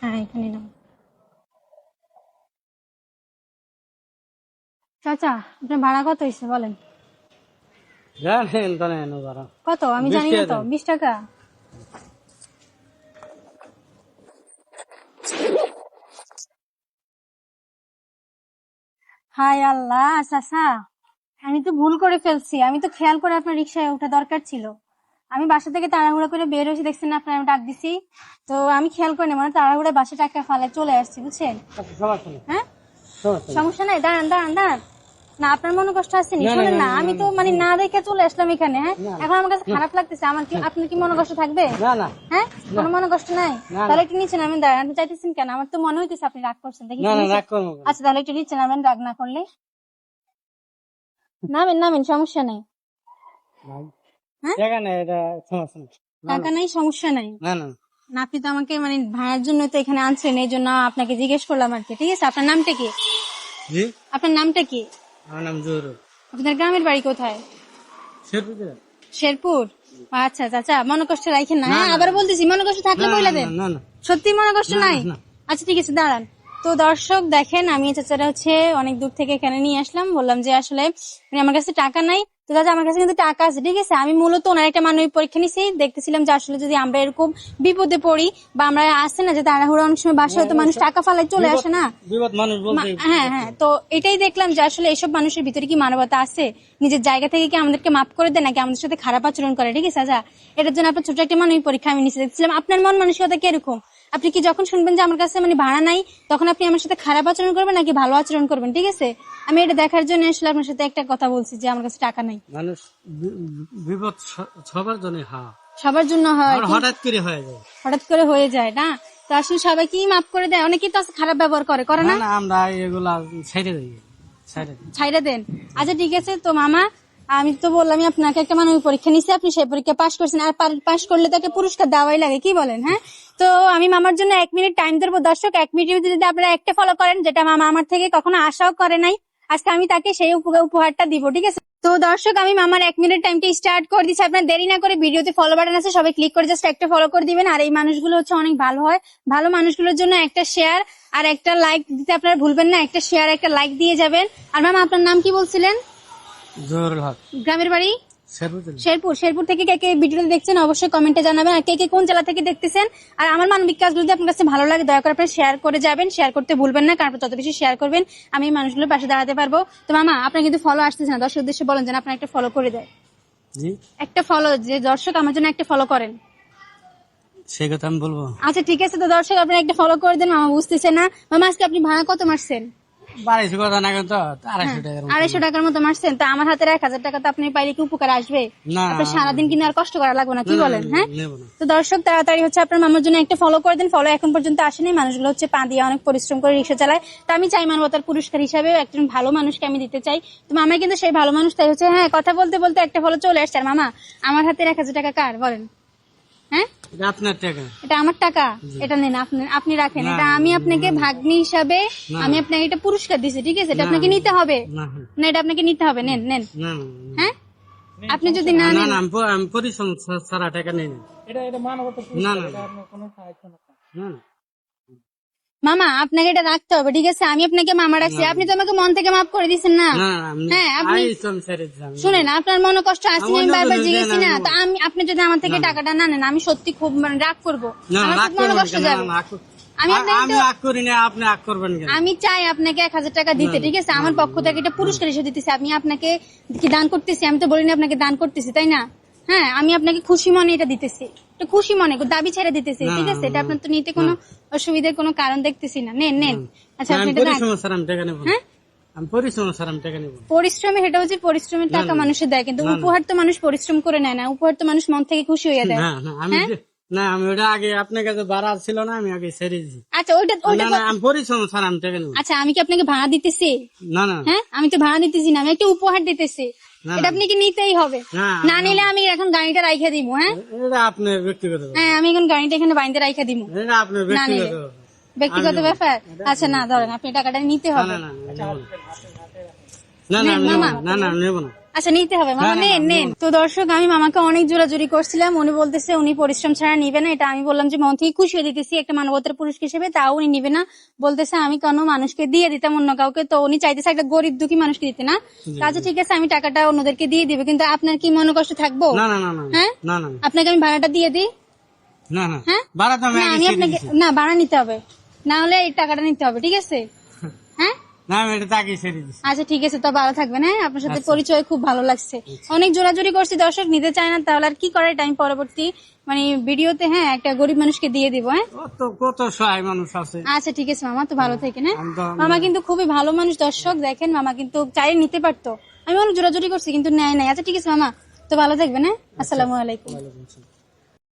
হ্যাঁ এখানে নাও। চাচা আপনার ভাড়া কত হয়েছে বলেন? জানেন তো না এনো ভাড়া কত আমি জানি না তো। 20 টাকা। হায় আল্লাহ চাচা, আমি তো ভুল করে ফেলছি। আমি তো খেয়াল করে আপনার রিক্সায় ওঠা দরকার ছিল। আমি বাসা থেকে তাড়াহুড়া করে বের হয়েছি, দেখছেন না আপনার আমি ডাক দিছি। তো আমি খেয়াল করিনি, মানে তাড়াহুড়া বাসা টাকা ফালে চলে আসছি বুঝছেন। হ্যাঁ সমস্যা নাই, দাঁড়ান দাঁড়ান দাঁড়ান। না আপনার মনে কষ্ট আছে নি? শোনেন না, আমি তো মানে না দেখে চলে আসলাম এখানে। হ্যাঁ এখন আমার কাছে খারাপ লাগতেছে। আমার কি আপনার কি মনে কষ্ট থাকবে? হ্যাঁ কোনো মনে কষ্ট নাই? তাহলে একটু নিচে নামেন। দাঁড়ান, আপনি চাইতেছেন কেন? আমার তো মনে হইতেছে আপনি রাগ করছেন। দেখি আচ্ছা তাহলে একটু নিচে নামেন, রাগ না করলে। নামেন নামেন, সমস্যা নাই। টাকা নাই, সমস্যা নাই। না আপনি তো আমাকে মানে ভাড়ার জন্য তো এখানে আনছেন, এই জন্য আপনাকে জিজ্ঞেস করলাম আর কি। ঠিক আছে, আপনার নামটা কি? আপনার নামটা কি? আমার নাম জহুরুল। আপনার গ্রামের বাড়ি কোথায়? শেরপুর। আচ্ছা চাচা মনে কষ্ট রাখেন না। হ্যাঁ আবার বলতেছি, মনে কষ্ট থাকলে বলে দেন। সত্যি মনে কষ্ট নাই? আচ্ছা ঠিক আছে দাঁড়ান। তো দর্শক দেখেন, আমি চাচারা হচ্ছে অনেক দূর থেকে এখানে নিয়ে আসলাম। বললাম যে আসলে মানে আমার কাছে টাকা নাই। তো দাদা আমার কাছে কিন্তু টাকা আছে, ঠিক আছে। আমি মূলত ওনার একটা মানবিক পরীক্ষা নিছি, দেখতেছিলাম যে আসলে যদি আমরা এরকম বিপদে পড়ি বা আমরা আসছে না যে তাড়াহুড়ো অনেক সময় বাসায় তো মানুষ টাকা ফালাই চলে আসে না। হ্যাঁ হ্যাঁ, তো এটাই দেখলাম যে আসলে এসব মানুষের ভিতরে কি মানবতা আছে, নিজের জায়গা থেকে কি আমাদেরকে মাফ করে দেয় নাকি আমাদের সাথে খারাপ আচরণ করে। ঠিক আছে আচ্ছা, এটার জন্য আপনার ছোট একটা মানবিক পরীক্ষা আমি নিচে দেখছিলাম। আপনার মন মানসিকতা কিরকম? আপনি কি যখন শুনবেন যে আমার কাছে মানে ভাড়া নাই, তখন আপনি আমার সাথে খারাপ আচরণ করবেন নাকি ভালো আচরণ করবেন? ঠিক আছে, আমি এটা দেখার জন্য আসলে আপনার সাথে একটা কথা বলছি যে আমার কাছে টাকা নাই। মানুষ বিপদ সবার জন্য সবার জন্য হয়, হঠাৎ করে হয়ে যায়। হঠাৎ করে হয়ে যায় না। তো আসলে সবাইকেই মাফ করে দেয়, অনেকেই তো খারাপ ব্যবহার করে না। আমরা এগুলা ছেড়ে দিই, ছাইড়া দেন। আচ্ছা ঠিক আছে। তো মামা আমি তো বললামই আপনাকে একটা মানবিক পরীক্ষা নিছি, আপনি সেই পরীক্ষা পাশ করছেন, আর পাশ করলে তো একটা পুরস্কার দেওয়াই লাগে, কি বলেন? হ্যাঁ তো আমি মামার জন্য 1 মিনিট টাইম ধরবো। দর্শক 1 মিনিটের ভিতরে যদি আপনারা একটা ফলো করেন, যেটা মামা আমার থেকে কখনো আশাও করে নাই, আজকে আমি তাকে সেই উপহারটা দিব। ঠিক আছে তো দর্শক আমি মামার 1 মিনিট টাইমটা স্টার্ট করে দিচ্ছি। আপনার দেরি না করে ভিডিওতে ফলো বাটন আছে, সবাই ক্লিক করে জাস্ট একটা ফলো করে দিবেন। আর এই মানুষগুলো হচ্ছে অনেক ভালো হয়, ভালো মানুষগুলোর জন্য একটা শেয়ার আর একটা লাইক দিতে আপনারা ভুলবেন না। একটা শেয়ার একটা লাইক দিয়ে যাবেন। আর মামা আপনার নাম কি বলছিলেন? জহুরুল হক। গ্রামের বাড়ি শেরপুর। শেরপুর থেকে কে কে ভিডিওটা দেখছেন অবশ্যই কমেন্টে জানাবেন, আর কে কে কোন জেলা থেকে দেখতেছেন। আর আমার মানবিক কাজগুলো যদি আপনার কাছে ভালো লাগে দয়া করে আপনারা শেয়ার করে যাবেন, শেয়ার করতে ভুলবেন না, কারণ যত বেশি শেয়ার করবেন আমি এই মানুষগুলোর পাশে দাঁড়াতে পারবো। তো মামা আপনার কিন্তু ফলো আসতেছে না, দর্শক উদ্দেশ্যে বলেন যেন আপনার একটা ফলো করে দেয়। একটা ফলো, যে দর্শক আমার জন্য একটা ফলো করেন, সেই কথা আমি বলবো। আচ্ছা ঠিক আছে। তো দর্শক আপনারা একটা ফলো করে দেন। মামা বুঝতেছে না। মামা আজকে আপনি ভাড়া কত মারছেন? 250 টাকার মতো মারছেন। তো আমার হাতের 1000 টাকা তো আপনি পাইলে কি উপকার আসবে? আপনার সারাদিন কিন্তু আর কষ্ট করা লাগবে না, কি বলেন? হ্যাঁ তো দর্শক তাড়াতাড়ি হচ্ছে আপনার মামার জন্য একটা ফলো করে দেন। ফলো এখন পর্যন্ত আসেনি, মানুষগুলো হচ্ছে পা দিয়ে অনেক পরিশ্রম করে রিক্সা চালায়। তো আমি চাই মানবতার পুরস্কার হিসাবে একজন ভালো মানুষকে আমি দিতে চাই। তো মামা কিন্তু সেই ভালো মানুষ, তাই হচ্ছে হ্যাঁ কথা বলতে বলতে একটা ফলো চলে আসছে। আর মামা আমার হাতের 1000 টাকা কার বলেন? হ্যাঁ আপনার টাকা, এটা আমার টাকা, এটা নেন আপনি রাখেন। এটা আমি আপনাকে ভাগ্নি হিসাবে আমি আপনাকে একটা পুরস্কার দিছি, ঠিক আছে? এটা আপনাকে নিতে হবে না, এটা আপনাকে নিতে হবে। নেন নেন। হ্যাঁ আপনি যদি না নেন, আমি পরিশ্রম ছাড়া টাকা নেই। মামা আপনাকে এটা রাখতে হবে, ঠিক আছে? আমি আপনাকে মামা রাখছি, আপনি তো আমাকে মন থেকে মাফ করে দিচ্ছেন না। হ্যাঁ আপনি শুনেন, আপনার মনে কষ্ট আছে, আমি বারবার জিজ্ঞেসি না। তো আপনি যদি আমার থেকে টাকাটা না নেন, আমি সত্যি খুব মানে রাগ করবো, আমার খুব মনে কষ্ট যাবে। আমি চাই আপনাকে 1000 টাকা দিতে, ঠিক আছে? আমার পক্ষ থেকে এটা পুরস্কার হিসেবে দিতেছি। আমি আপনাকে কি দান করতেছি? আমি তো বলিনি আপনাকে দান করতেছি, তাই না? হ্যাঁ আমি আপনাকে খুশি মনে এটা দিতেছি, এটা খুশি মনে দাবি ছেড়ে দিতেছি, ঠিক আছে? এটা আপনার তো নিতে কোনো অসুবিধার কোনো কারণ দেখতেছি না। নেন নেন। আচ্ছা আপনি পরিশ্রমে, সেটা হচ্ছে পরিশ্রমের টাকা মানুষের দেয়, কিন্তু উপহার তো মানুষ পরিশ্রম করে নেয় না, উপহার তো মানুষ মন থেকে খুশি হয়ে দেয়। না আমি ওটা আগে আপনার কাছে ভাড়া ছিল না, আমি আগে ছেড়ে দিয়েছি। আচ্ছা ওইটা আমি পরিশ্রম ছাড়া আমি টাকা নেব। আচ্ছা আমি কি আপনাকে ভাড়া দিতেছি? না না, হ্যাঁ আমি তো ভাড়া দিতেছি না, আমি একটা উপহার দিতেছি, এটা আপনাকে নিতেই হবে। না নিলে আমি এখন গাড়িটা রাইখা দিব। হ্যাঁ এটা আপনার ব্যক্তিগত। হ্যাঁ আমি এখন গাড়িটা এখানে বাইন্দে রাইখা দিব। এটা আপনার ব্যক্তিগত ব্যাপার। আচ্ছা না ধরেন আপনি টাকাটা নিতে হবে। না না, নেব না। আচ্ছা নিতে হবে মামা, নেন নেন। তো দর্শক আমি মামাকে অনেক জোরাজুরি করছিলাম, উনি বলতেছে উনি পরিশ্রম ছাড়া নিবে না। এটা আমি বললাম যে মন থেকে খুশি হয়ে দিতেছি একটা মানবতার পুরস্কার হিসেবে, তাও উনি নিবে না। বলতেছে আমি কোনো মানুষকে দিয়ে দিতাম অন্য কাউকে, তো উনি চাইতেছে একটা গরিব দুঃখী মানুষকে দিতে না। আচ্ছা ঠিক আছে, আমি টাকাটা অন্যদেরকে দিয়ে দিবে, কিন্তু আপনার কি মনে কষ্ট থাকবো? না না না না হ্যাঁ না না আপনাকে আমি ভাড়াটা দিয়ে দিই। না না হ্যাঁ ভাড়া তো আমি না আগে আমি ছেড়ে আপনাকে দিছি। না ভাড়া নিতে হবে, না হলে এই টাকাটা নিতে হবে, ঠিক আছে? হ্যাঁ না আমি এটা তো আগে ছেড়ে দিছি। আচ্ছা ঠিক আছে, তো ভালো থাকবেন। হ্যাঁ আপনার সাথে আচ্ছা। পরিচয় খুব ভালো লাগছে। অনেক জোরাজোরি করছি, দর্শক নিতে চায় না, তাহলে আর কি করে? এটা আমি পরবর্তী মানে ভিডিওতে হ্যাঁ একটা গরিব মানুষকে দিয়ে দিব। হ্যাঁ কত সহায় মানুষ আছে। আচ্ছা ঠিক আছে মামা, তো ভালো থেকেন। হ্যাঁ আমি তো- মামা কিন্তু খুবই ভালো মানুষ, দর্শক দেখেন মামা কিন্তু চাইলে নিতে পারতো, আমি অনেক জোরাজোরি করছি কিন্তু নেয় নাই। আচ্ছা ঠিক আছে মামা, তো ভালো থাকবেন। হ্যাঁ আসসালামু আলাইকুম। ওয়ালাইকুম আসসালাম।